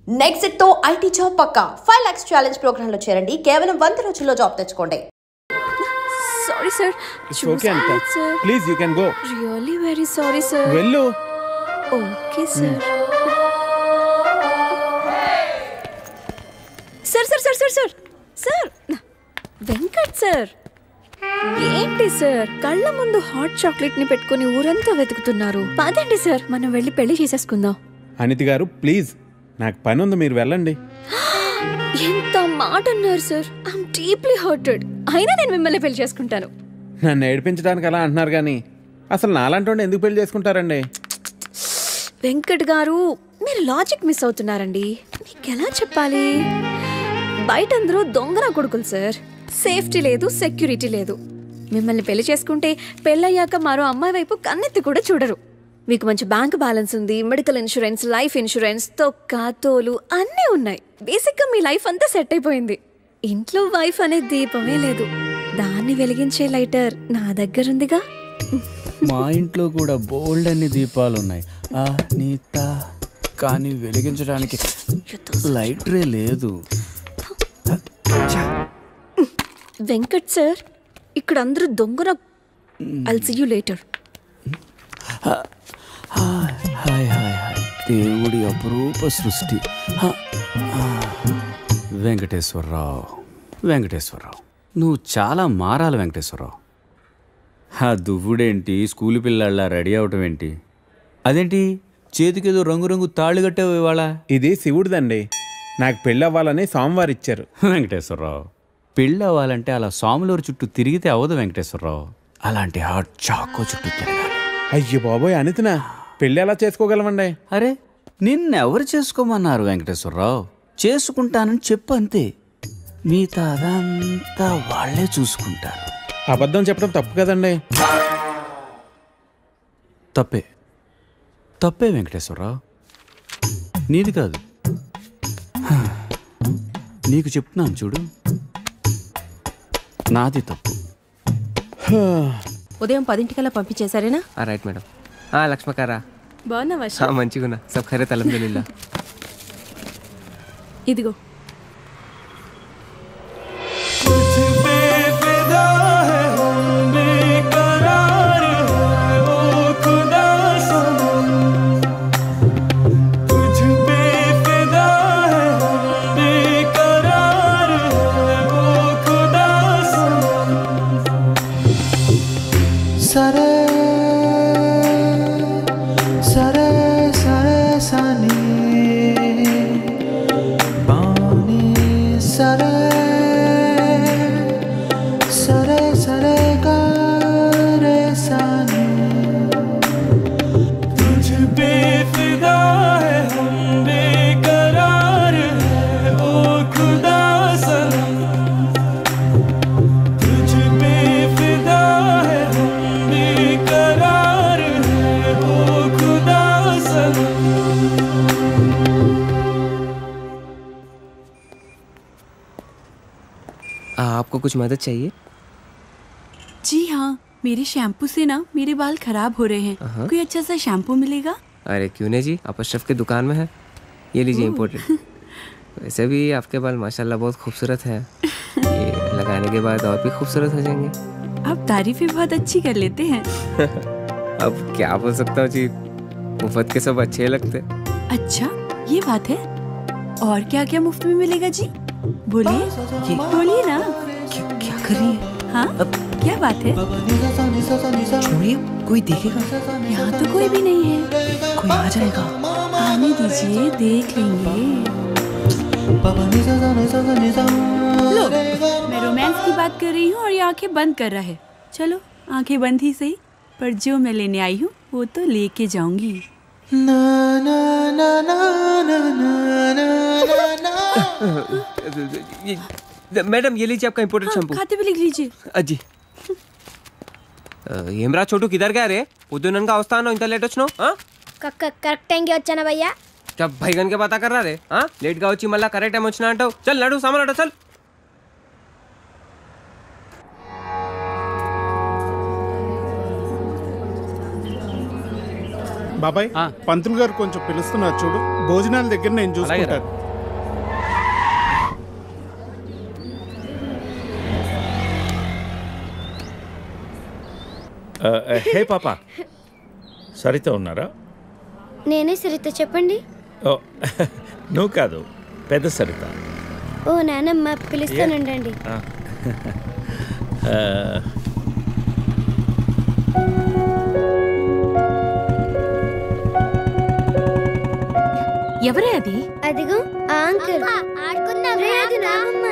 Next తో IT job పక్కా 5 lakhs challenge programme లో చేరండి. కేవలం 100 రోజుల్లో జాబ్ తెచ్చుకోండి. Sorry sir. It's okay Anta. Please you can go. Really very sorry sir. Vellu. Okay sir. Sir. Venkat sir ఏంటి sir కళ్ళ ముందు హాట్ చాక్లెట్ ని పెట్టుకుని ఊరంతా వెతుకుతున్నారు. పదండి సార్ మనం వెళ్ళి పెళ్లి చేసేసుకుందాం. అనితి గారు ప్లీజ్ నాకు పని ఉంది, మీరు వెళ్ళండి. ఎంత మాట అన్నారు సార్. I'm deeply hurted. అయినా నేను మిమ్మల్ని పెళ్లి చేసుకుంటాను. నన్ను ఏడిపించడానికి అలా అంటున్నారు కానీ అసలు నాలాంటి ఎందుకు పెళ్లి చేసుకుంటారండి? వెంకట్ గారు మీరు లాజిక్ మిస్ అవుతున్నారండి. నీకెలా చెప్పాలి, బయట అందరూ దొంగన కొడుకులు సార్. సేఫ్టీ లేదు, సెక్యూరిటీ లేదు. మిమ్మల్ని పెళ్లి చేసుకుంటే పెళ్ళయ్యాక మరో అమ్మాయి వైపు కన్నెత్తి కూడా చూడరు. మీకు మంచి బ్యాంక్ బ్యాలెన్స్ ఉంది, మెడికల్ ఇన్సూరెన్స్, లైఫ్ ఇన్సూరెన్స్, తొక్క తోలు అన్నీ ఉన్నాయి. బేసిక్గా మీ లైఫ్ అంతా సెట్ అయిపోయింది. ఇంట్లో వైఫ్ అనే దీపమే లేదు, దాన్ని వెలిగించే లైటర్ నా దగ్గర ఉందిగా. మా ఇంట్లో కూడా బోల్డ్ అన్ని దీపాలు ఉన్నాయి నీత, కానీ వెలిగించడానికి లైటరే లేదు. వెంకట్ సార్ ఇక్కడ అందరూ దొంగన. I'll see you later. Hi దేవుడి అపురూప సృష్టి. వెంకటేశ్వరరావు నువ్వు చాలా మారాలి వెంకటేశ్వరరావు. దువ్వుడేంటి, స్కూల్ పిల్లల్లా రెడీ అవటం ఏంటి? అదేంటి చేతికేదో రంగురంగు తాళి కట్టావు ఇవాళ? ఇది శివుడిదండి, నాకు పెళ్ళి అవ్వాలని స్వామివారు ఇచ్చారు. వెంకటేశ్వరరావు పెళ్ళి అవ్వాలంటే అలా స్వాములూరు చుట్టూ తిరిగితే అవ్వదు వెంకటేశ్వరరావు. అలాంటి హాట్ చాకో చుట్టూ తిరగాలి. అయ్యో బాబోయ్ అనితినా, పెళ్ళి ఎలా చేసుకోగలమండి? అరే నిన్నెవరు చేసుకోమన్నారు వెంకటేశ్వరరావు? చేసుకుంటానని చెప్పు అంతే, మిగతా అదంతా వాళ్లే చూసుకుంటారు. అబద్ధం చెప్పడం తప్పు కదండి. తప్పే వెంకటేశ్వరరావు, నీది కాదు. నీకు చెప్తున్నాను చూడు, నాది తప్పు. ఉదయం 10 పంపించేశారేనా? Right madam. లక్ష్మకారా బాగున్నావా? మంచిగున్నా, సబ్ ఖైరత్ అల్హమ్దులిల్లాహ్. ఇదిగో आपको कुछ मदद चाहिए? जी हाँ, मेरे शैम्पू से ना मेरे बाल खराब हो रहे हैं. कोई अच्छा सा शैम्पू मिलेगा? अरे क्यों नहीं जी, आप अशरफ के दुकान में है, ये लीजिए इम्पोर्टेड. वैसे भी आपके बाल माशाल्लाह बहुत खूबसूरत है, ये लगाने के बाद और भी खूबसूरत हो जाएंगे. आप तारीफें बहुत अच्छी कर लेते हैं. अब क्या बोल सकता हूँ जी, मुफ्त के सब अच्छे लगते. अच्छा ये बात है. और क्या क्या मुफ्त में मिलेगा जी? बोलिए ना. क्या कर रही है? हाँ क्या बात है? छोड़िए, कोई देखेगा. यहाँ तो कोई भी नहीं है. कोई आ जाएगा. आने दीजिए, देख लेंगे. लो, मैं रोमांस की बात कर रही हूँ और ये आंखें बंद कर रहा है. चलो आंखें बंद ही सही, पर जो मैं लेने आई हूँ वो तो लेके जाऊंगी. मैडम ये लीजिए आपका इम्पोर्टेड शैम्पू. खाते भी लिख लीजिए. అజ్జి ఏమ్రా చోటు కిదర్ గా రే? పొద్దుననగా వస్తాను, ఇంత లేట్ వచ్చినావు? కరెక్ట్ టైంకి వచ్చానా భయ్యా? భైగన్ కే బాతా కర్ రా రే? లేట్ గా వచ్చి మళ్ళా కరెక్ట్ టైం వచ్చినా అంటావు. చల్ నడు, సామాన్ అట చల్. బాబాయ్ పంతులు గారు కొంచెం పిలుస్తున్నారు చూడు, భోజనాల దగ్గర నేను చూసుకుంటాను. హే పాప, సరిత ఉన్నారా? నేనే సరిత, చెప్పండి. ఓ నువ్వు కాదు, పెద్ద సరిత. ఓ నానమ్మ, పిలుస్తానండి. ఎవరే అది? అదిగో ఆ అంకుల్. ఆడుకుందాం. అది నానమ్మ.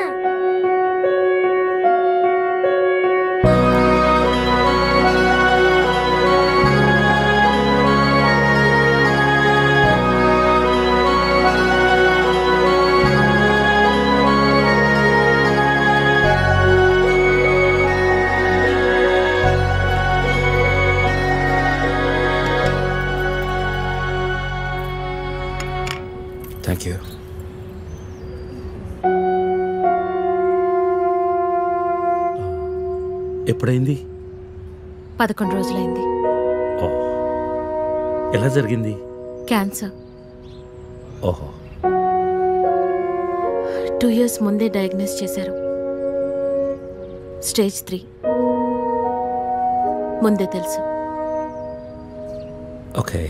Thank you. ఎప్పుడైంది? 11 రోజులైంది. ఓ, ఎలా జరిగింది? క్యాన్సర్. ఓహో. 2 years ముందే డయాగ్నోస్ చేశారు. స్టేజ్ 3. ముందే తెలుసు. Okay,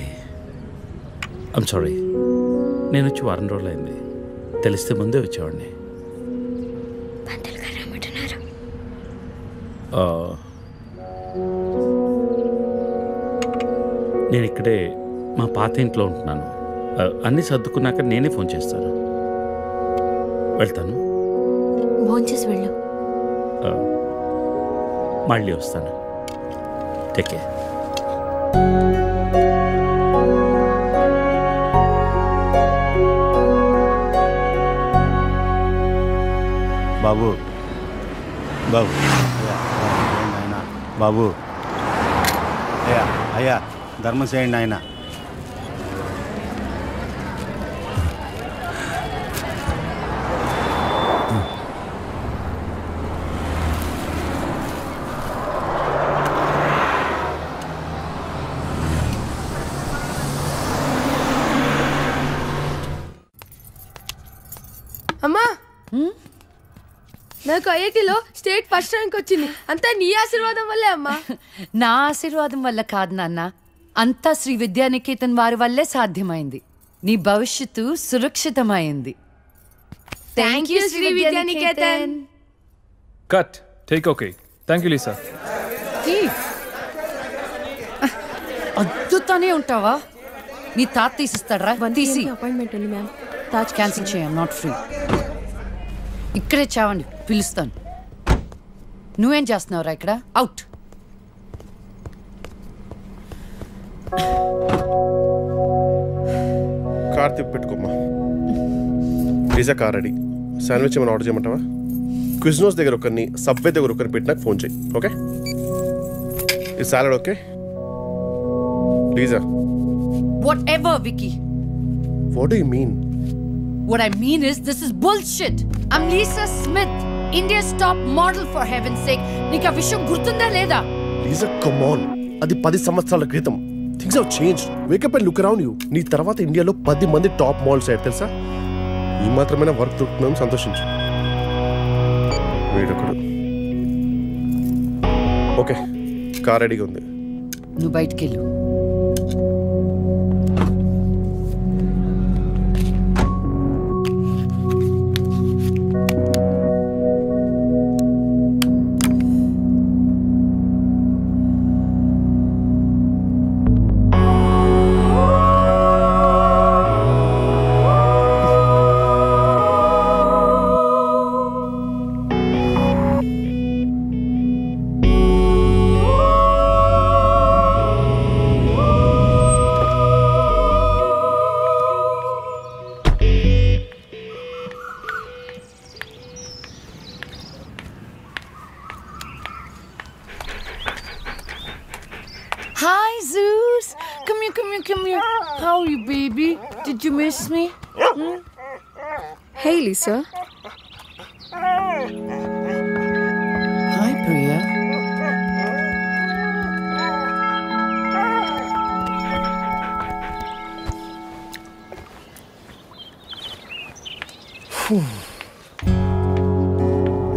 I'm sorry. నేను వచ్చి 1 వారం రోజులైంది. తెలిస్తే ముందే వచ్చేవాడిని. నేను ఇక్కడే మా పాత ఇంట్లో ఉంటున్నాను. అన్నీ సర్దుకున్నాక నేనే ఫోన్ చేస్తాను. వెళ్తాను. భోంచేసి వెళ్ళు. మళ్ళీ వస్తాను. Take care. బాబు బాబు ఆయన బాబు, అయ్యా అయ్యా ధర్మం చేయండి ఆయన. అమ్మా, నాకు ఐఐటీలో స్టేట్ ఫస్ట్ ర్యాంక్ వచ్చింది. అంతా నీ ఆశీర్వాదం వల్లే అమ్మా. నా ఆశీర్వాదం వల్ల కాదు నాన్న, అంతా శ్రీ విద్యానికేతన్ వారి వల్లే సాధ్యమైంది. నీ భవిష్యత్తు సురక్షితమైంది. Thank you Shri Vidyanikethan. Cut. Take okay. Thank you Lisa. అద్దుతానే ఉంటావా? నీ తాత తీసిస్తాడరా? తీసి అపాయింట్మెంట్ ఉంది మ్యామ్. తాజ్ క్యాన్సిల్ చేయం, నాట్ ఫ్రీ. ఇక్కడే చావండి, పిలుస్తాను. నువ్వేం చేస్తున్నావురా ఇక్కడ? అవుట్. కార్ తిప్పి పెట్టుకోమ్మా. Pizza car ready. శాండ్విచ్ ఏమైనా ఆర్డర్ చేయమంటావా? క్విజ్నోస్ దగ్గర ఒకరిని, సబ్వే దగ్గర ఒకరిని పెట్టి నాకు ఫోన్ చేయి. ఓకే? ఈ salad okay? లీజా. Whatever, Vicky. What do you mean? What I mean is, this is bullshit. I'm Lisa Smith, India's top model, for heaven's sake. నీకు ఆ విషయం గుర్తుందా లేదా? లీజా, కమ్ ఆన్. అది 10 సంవత్సరాల క్రితం. Things have changed. Wake up and look around you. నీ తర్వాత ఇండియాలో 10 మంది టాప్ మోడల్స్ అయ్యారు తెలుసా? ఈ మాత్రమైనా వర్క్ దొరుకుతుందని సంతోషించు. వీడొకడు. ఓకే, కార్ రెడీగా ఉంది. నువ్వు బయటికి వెళ్ళు. Hi, Zeus. Come here, come here, come here. How are you, baby? Did you miss me? Hey, Lisa. Hi, Priya.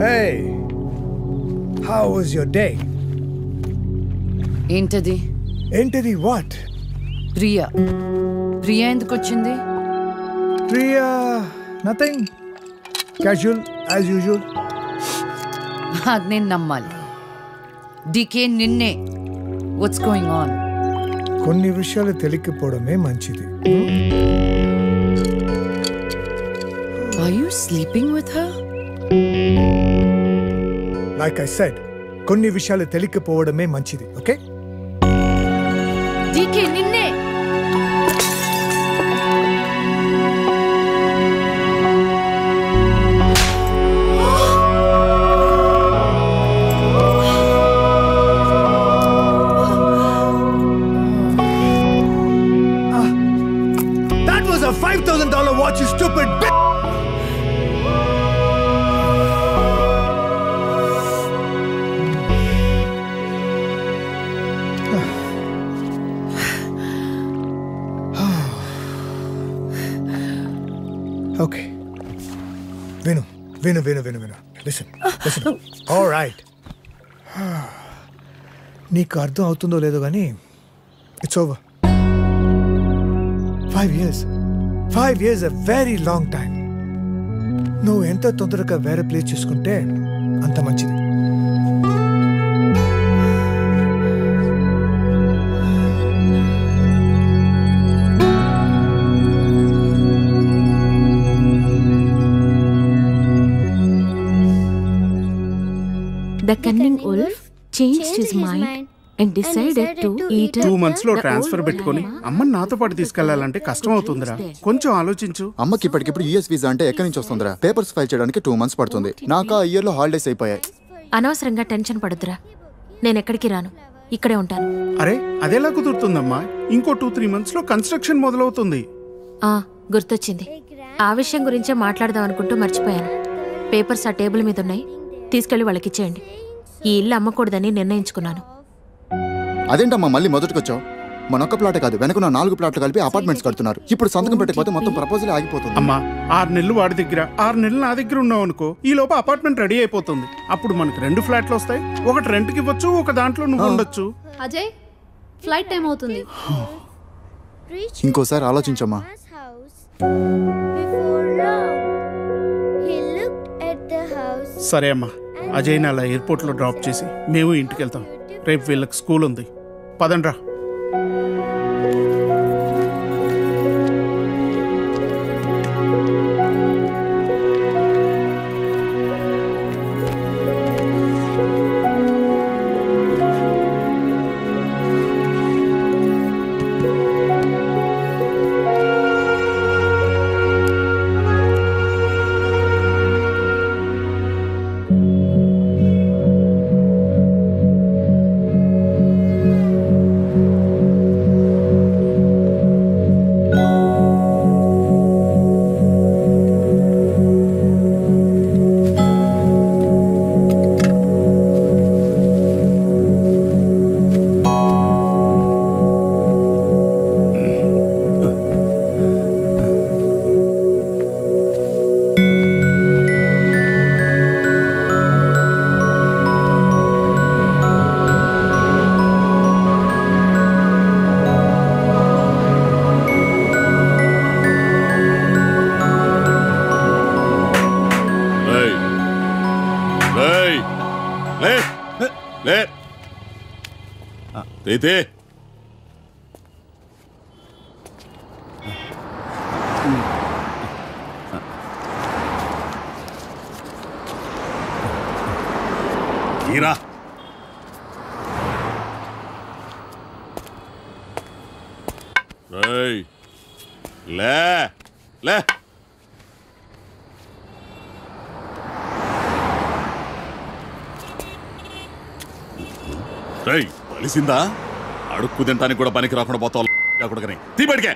Hey, how was your day? ఏంటది? ఏంటది? వాట్? ప్రియా. ప్రియా ఎందుకు వచ్చింది? Priya nothing, casual as usual. అది నేను నమ్మాలి. డీకే నిన్నే. What's going on? కొన్ని విషయాలు తెలియకపోవడమే మంచిది. Are you sleeping with her? Like I said, కొన్ని విషయాలు తెలియకపోవడమే మంచిది. ఓకే? డీకే నిన్నే. That was a $5,000 watch, you stupid bitch! Okay. Vinu. Listen. All right. నీకు అర్థం అవుతుందో లేదో కానీ it's over. 5 years. 5 years a very long time. నువ్వు ఎంత తొందరగా వేరే ప్లేస్ చేసుకుంటే అంత మంచిది. The cunning wolf changed his mind and decided to eat 2 months లో ట్రాన్స్ఫర్ పెట్టుకొని అమ్మని నాతో పాటు తీసుకెళ్లాలంటే కష్టం అవుతుందిరా. కొంచెం ఆలోచించు. అమ్మకి ఇప్పటికిప్పుడు యుఎస్ వీసా అంటే ఎక్కడి నుంచి వస్తుందిరా? పేపర్స్ ఫైల్ చేయడానికి 2 months పడుతుంది. నాకు ఆ ఇయర్ లో హాలిడేస్ అయిపోయాయి. అనవసరంగా టెన్షన్ పడుతురా. నేను ఎక్కడికి రాను, ఇక్కడే ఉంటాను. అరే అదెలా కుదురుతుందమ్మా? ఇంకో 2-3 months లో కన్స్ట్రక్షన్ మొదలవుతుంది. గుర్తొచ్చింది. ఆ విషయం గురించే మాట్లాడదాం అనుకుంటూ మర్చిపోయాను. పేపర్స్ ఆ టేబుల్ మీద ఉన్నాయి, తీసుకెళ్లి వాళ్ళకి ఇచ్చేయండి. ఈ ఇల్లు అమ్మకూడదని నిర్ణయించుకున్నాను. అదేంటమ్మా మళ్ళీ మొదటికొచ్చావు? మనొక్క ప్లాట్ కాదు, వెనకున్న 4 ప్లాట్లు కలిపి అపార్ట్మెంట్స్ కడుతున్నారు. ఇప్పుడు సంతకం పెట్టకపోతే మొత్తం ప్రపోజల్ ఆగిపోతుంది. అమ్మా 6 నెలలు వాడి దగ్గర, 6 నెలలు నా దగ్గర ఉన్నావు అనుకో, ఈ లోపు అపార్ట్మెంట్ రెడీ అయిపోతుంది. అప్పుడు మనకు 2 ఫ్లాట్లు వస్తాయి. ఒకటి రెంట్కి ఇవ్వచ్చు, ఒక దాంట్లో నువ్వు ఉండొచ్చు. అజయ్, ఫ్లైట్ టైం అవుతుంది. ఇంకోసారి ఆలోచించమ్మా. సరే అమ్మా, అజయ్ని అలా ఎయిర్పోర్ట్లో డ్రాప్ చేసి మేము ఇంటికి వెళ్తాం. రేపు వీళ్ళకి స్కూల్ ఉంది. పదండ్రా. ప్రీతి, ఈరా. లే లే. కలిసిందా? అడుక్కు తింటానికి కూడా పనికి రాకుండా పోతావు. తీబడికే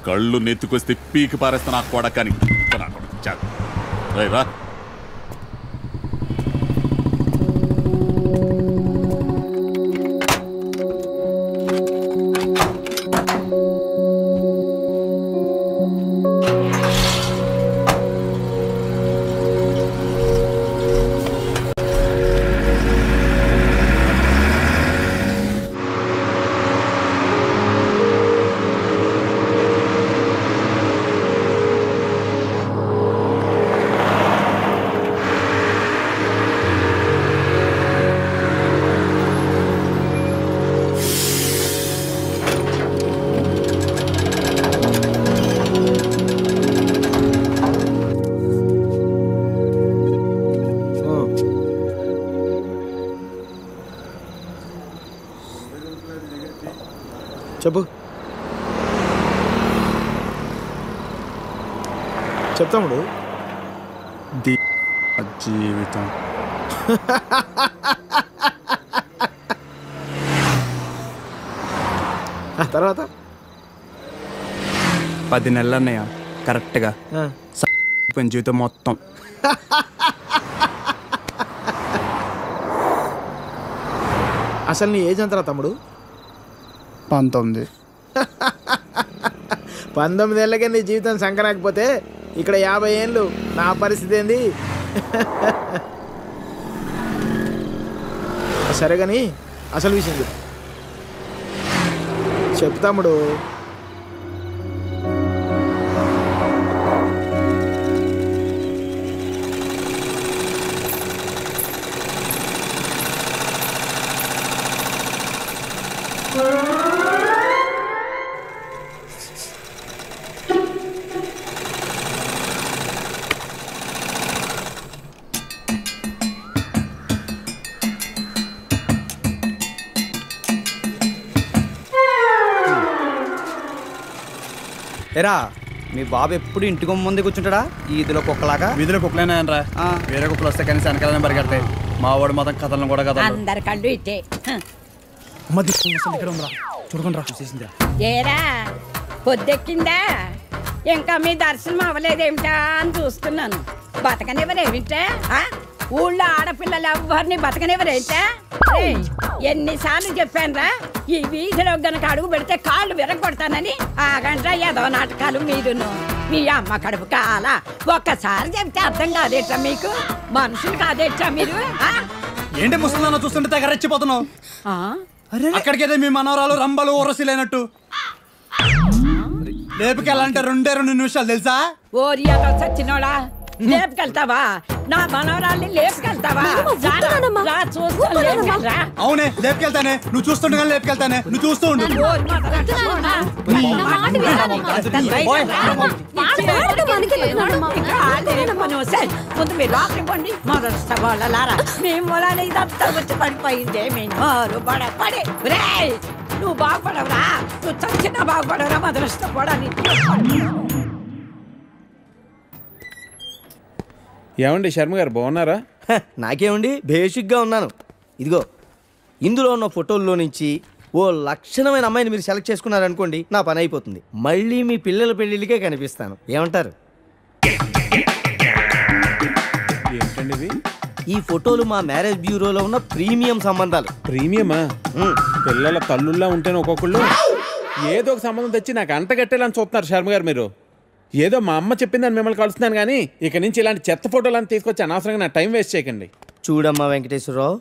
కళ్ళు నెత్తుకొస్తే పీకి పారేస్తా నాకు కూడా. కానీ రా. చెప్తాముడు జీవితం తర్వాత 10 నెలలు అన్నయ్య కరెక్ట్గా జీవితం మొత్తం. అసలు నీ ఏజ్ ఎంతరా తమ్ముడు? 19. 19 ఏళ్ళకే నీ జీవితం సంకరాకపోతే ఇక్కడ 50 ఏళ్ళు నా పరిస్థితి ఏంది? సరే కానీ అసలు విషయం చెప్పు తమ్ముడు. ఎరా మీ బాబు ఎప్పుడు ఇంటికి ముందే కూర్చుంటాడా? ఈదిలో కుక్కలాగా. వీధిలో కుక్కలేనాయనరా, వేరే కుక్కలు వస్తే కనీసం వెనకాలనే పరిగెడతాయి. మా వాడు మొత్తం కథలను కూడా కథలు. అందరి కళ్ళు ఇట్టే. చూడకుండా రా, చూసేసిందా? ఏరా పొద్దెక్కిందా? ఇంకా మీ దర్శనం అవ్వలేదేమిటా అని చూస్తున్నాను. బతకనివ్వరేమిటా? ఊళ్ళో ఆడపిల్లలు ఎవరిని బతకనివ్వరేమిటా? ఎన్నిసార్లు చెప్పానురా, ఈ వీధిలో గనక అడుగు పెడితే కాళ్ళు విరగొడతానని. ఆగండ్రా ఏదో నాటకాలు మీరును. మీ అమ్మ కడుపు కాల ఒక్కసారి చెప్తే అర్థం కాదేట్రా మీకు? మనుషులు కాదేట్రా మీరు? ఏంటి ముస్తుందన్న చూస్తుంటే తెగ రెచ్చిపోతున్నావు? అక్కడికైతే మీ మనవరాలు రంబలు ఊరసి లేనట్టు లేపుకెళ్ళాలంటే 2 నిమిషాలు తెలుసా? ఓరియాలో సచ్చినోడా, లేపుకెళ్తావా? నా మనవరాల్ని లేపుకెళ్తావా? అవునే లేపుకెళ్తానే, నువ్వు చూస్తుండగా లేపుకెళ్తానే, నువ్వు చూస్తూ ఉండు. ముందు మీరు లోపలికి పోండి. మొదటి వాళ్ళలారా మీ మూలాన్ని ఇదంతా వచ్చి పడిపోయిందే. పడి నువ్వు బాగుపడవురా, నువ్వు చచ్చినా బాగుపడవురా. మొదలుష్టపడని ఏమండి శర్మ గారు బాగున్నారా? నాకేమండి, బేసిక్గా ఉన్నాను. ఇదిగో ఇందులో ఉన్న ఫోటోల్లో నుంచి ఓ లక్షణమైన అమ్మాయిని మీరు సెలెక్ట్ చేసుకున్నారనుకోండి, నా పని అయిపోతుంది. మళ్ళీ మీ పిల్లల పెళ్ళిళ్ళకే కనిపిస్తాను. ఏమంటారు? ఏంటండి ఇది? ఈ ఫోటోలు మా మ్యారేజ్ బ్యూరోలో ఉన్న ప్రీమియం సంబంధాలు. ప్రీమియమా? పిల్లల తల్లుల్లా ఉంటేనే ఒక్కొక్కళ్ళు ఏదో ఒక సంబంధం తెచ్చి నాకు అంటగట్టేలా చూస్తున్నారు శర్మ గారు మీరు. ఏదో మా అమ్మ చెప్పిందని మిమ్మల్ని కలుస్తున్నాను కానీ ఇక నుంచి ఇలాంటి చెత్త ఫోటోలను తీసుకొచ్చి అనవసరంగా నా టైం వేస్ట్ చేయకండి. చూడమ్మా వెంకటేశ్వరరావు,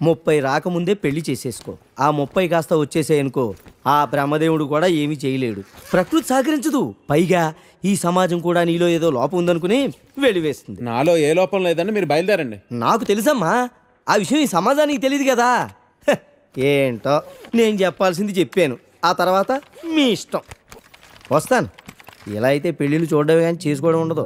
30 రాకముందే పెళ్లి చేసేసుకో. ఆ 30 కాస్త వచ్చేసేయనుకో, ఆ బ్రహ్మదేవుడు కూడా ఏమీ చేయలేడు. ప్రకృతి సహకరించదు. పైగా ఈ సమాజం కూడా నీలో ఏదో లోపం ఉందనుకుని వెలివేస్తుంది. నాలో ఏ లోపం లేదని మీరు బయలుదేరండి. నాకు తెలుసమ్మా, ఆ విషయం ఈ సమాజానికి తెలియదు కదా. ఏంటో నేను చెప్పాల్సింది చెప్పాను, ఆ తర్వాత మీ ఇష్టం. వస్తాను. ఇలా అయితే పెళ్ళిళ్ళు చూడడం కానీ చేసుకోవడం ఉండదు.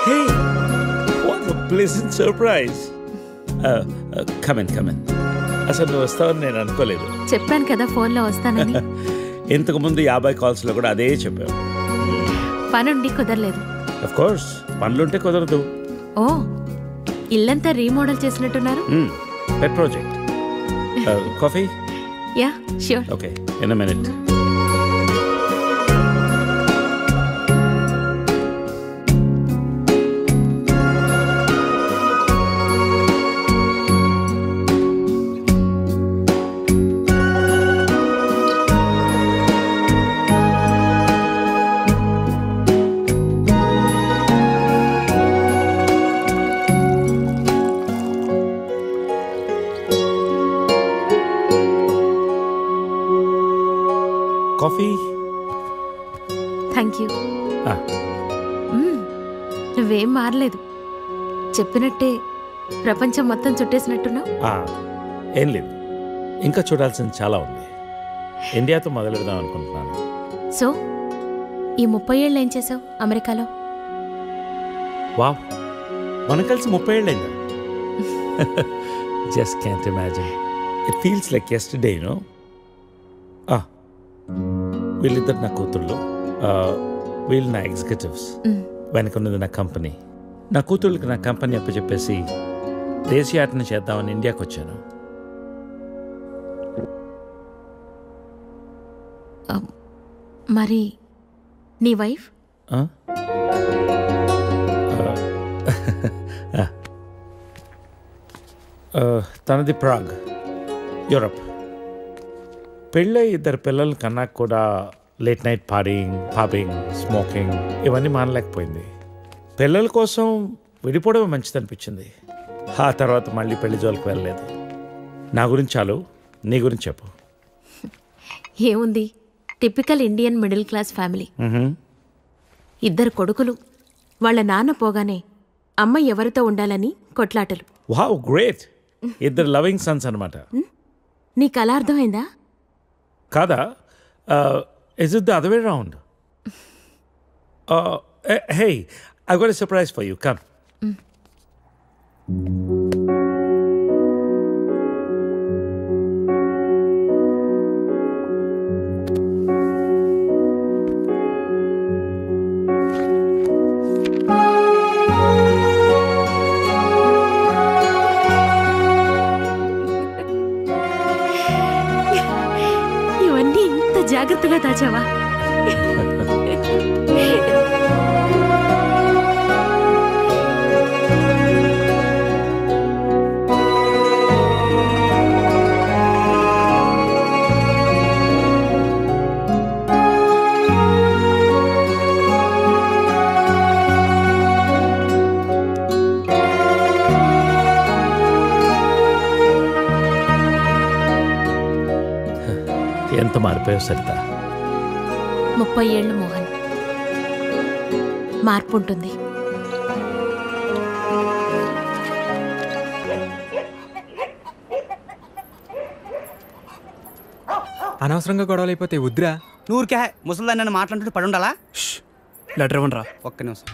Hey, what a pleasant surprise. Come in. అసలు నువ్వు వస్తావని నేను అనుకోలేదు. చెప్పాను కదా ఫోన్లో వస్తానని. ఇంతకుముందు 50 కాల్స్లో కూడా అదే చెప్పావు. పనుండి కుదరలేదు. ఆఫ్ కోర్స్ పనులుంటే కుదరదు. ఓ, ఇల్లంతా రీమోడల్ చేసినట్టున్నారు. పెట్ project. Coffee? Yeah sure. Okay, in a minute. Coffee? Thank you. నువ్వేం మారలేదు. చెప్పినట్టే ప్రపంచం మొత్తం చుట్టేసినట్టున్నావు. ఏం లేదు, ఇంకా చూడాల్సింది చాలా ఉంది. ఇండియాతో మొదలెడదాం అనుకుంటున్నాను. సో ఈ 30 ఏళ్ళు ఏం చేసావు అమెరికాలో? వావ్, మనం కలిసి 30 ఏళ్ళైందా? Just can't imagine. It feels like yesterday, no. వీళ్ళిద్దరు నా కూతుళ్ళు, వీళ్ళు నా ఎగ్జిక్యూటివ్స్, వెనకున్నది నా కంపెనీ. నా కూతుళ్ళకి నా కంపెనీ అప్పచెప్పేసి దేశీయాటన చేద్దామని ఇండియాకి వచ్చాను. మరి నీ వైఫ్? తనది ప్రాగ్, యూరప్. పెళ్ళై 2 పిల్లలు కన్నా కూడా late night partying, pubbing, smoking ఇవన్నీ మానలేకపోయింది. పిల్లల కోసం విడిపోవడమే మంచిది అనిపించింది. ఆ తర్వాత మళ్ళీ పెళ్లి జోలికి వెళ్ళలేదు. నా గురించి చాలు, నీ గురించి చెప్పు. ఏముంది, typical Indian middle class family. 2 కొడుకులు. వాళ్ళ నాన్న పోగానే అమ్మ ఎవరితో ఉండాలని కొట్లాటలు. Wow, great. 2 లవింగ్ సన్స్ అనమాట. నీకు అలా అర్థమైందా? కాదా? Is it the other way round? Hey, I got a surprise for you. Come. ఇవన్నీ ఇంత జాగ్రత్తగా దాచావా? ఎంత మారిపోయావు సరిత. 30 ఏళ్ళు మోహన్. మార్పు ఉంటుంది. అనవసరంగా గొడవలు అయిపోతే వద్దురా. నూరికే ముసలిదాన్ని నన్ను మాట్లాడుతూ పడి ఉండాలా? లెటర్ ఇవ్వండి రా. ఒక్క నిమిషం.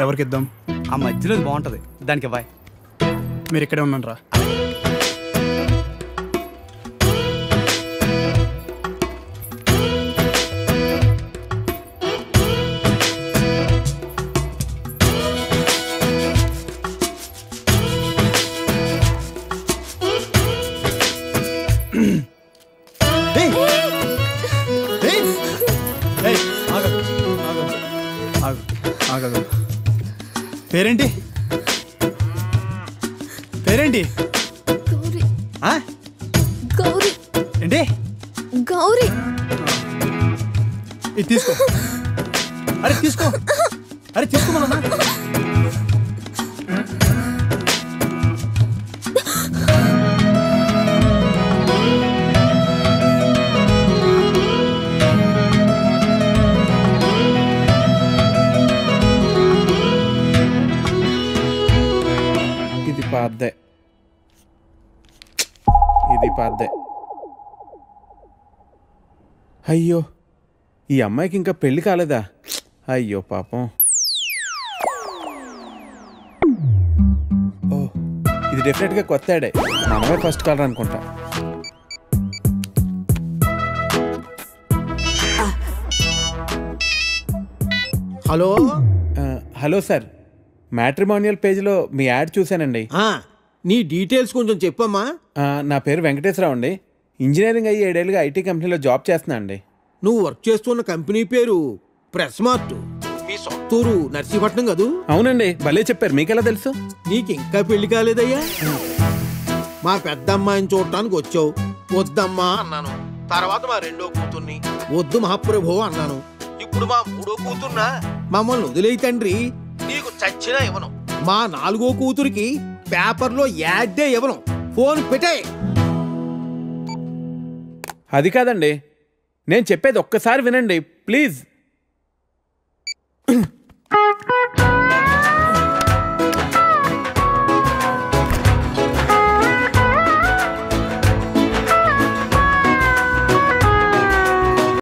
ఎవరికి ఇద్దాం? ఆ మధ్యలో బాగుంటుంది, దానికి ఇవ్వాలి. మీరు ఇక్కడే ఉన్నాను రా. పేరేంటి? పేరేంటి? గౌరీ. ఏంటి? గౌరీ. ఇది తీసుకో. అరే తీసుకో. అరే తీసుకోమన్నా. ఇది పాద్దే. అయ్యో, ఈ అమ్మాయికి ఇంకా పెళ్లి కాలేదా? అయ్యో పాపం. ఓ, ఇది డెఫినెట్గా కొత్త యాడే. మనమే ఫస్ట్ కాలర్ అనుకుంటా. హలో. హలో సార్, మ్యాట్రిమోనియల్ పేజ్లో మీ యాడ్ చూశానండి. నీ డీటెయిల్స్ కొంచెం చెప్పమ్మా. నా పేరు వెంకటేశ్వరరావు అండి. ఇంజనీరింగ్ అయ్యి 7 ఏళ్ళుగా ఐటీ కంపెనీలో జాబ్ చేస్తున్నా అండి. నువ్వు వర్క్ చేస్తున్న కంపెనీ పేరు ప్రెస్ మార్ట్. మీ సొత్తూరు నర్సీపట్నం కదూ? అవునండి, భలే చెప్పారు. మీకెలా తెలుసు? నీకు ఇంకా పెళ్లి కాలేదయ్యా? మా పెద్ద అమ్మాయిని చూడటానికి వచ్చావు. వద్దమ్మా అన్నాను. తర్వాత మా 2వ కూతుర్ని వద్దు మహాప్రభు అన్నాను. ఇప్పుడు మా 3వ కూతుర్నా? మమ్మల్ని వదిలేయి తండ్రి, నీకు చచ్చినా ఇవ్వను. మా 4వ కూతురికి పేపర్లో యాడ్డే ఇవ్వను. ఫోన్ పెట్టే. అది కాదండి, నేను చెప్పేది ఒక్కసారి వినండి ప్లీజ్.